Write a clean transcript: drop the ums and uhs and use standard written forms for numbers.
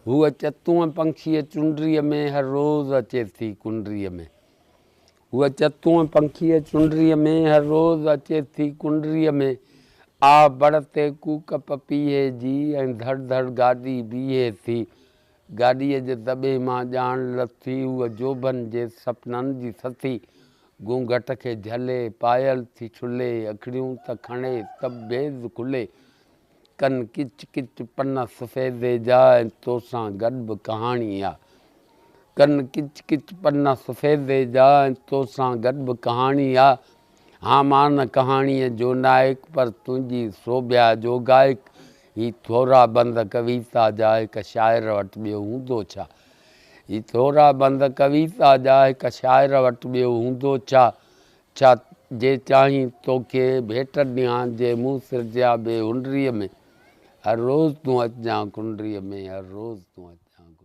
हूअ चतुअं पंखीअ चुंडरीअ में हर रोज़ अचे थी कुंडरीअ में। हूअ चतुअं पंखीअ चुंडरीअ में हर रोज़ अचे थी कुंडरीअ में। आ बड़ते कूक पपीए जी ऐं धड़ धड़ गाॾी बीहे थी। गाॾीअ जे दॿे मां ॼाण लथी उहा जोबन जे सपननि जी सथी। घूंघट खे झले पायल थी छुले, अखड़ियूं त खणे त बेज़ खुले। कन किच किच पन सफ़ेदे जा ऐं तोसां गॾु बि कहाणी आहे। कन किच किच पन सफ़ेदे जा ऐं तोसां गॾु बि कहाणी आहे। हा मां न कहाणीअ जो नायक पर तुंहिंजी सोभिया जो गायक। ही थोरा बंद कविता जा हिकु शाइर वटि ॿियो हूंदो छा। ही थोरा बंद कविता जा हिकु शाइर वटि ॿियो हूंदो छा। छा जे चाहीं तोखे भेट ॾियां जे मूं सिरजिया ॿिए हुंडरीअ में। हर रोज़ तूं अचिजांइ कुंडरीअ में, हर रोज़ तूं अचिजांइ।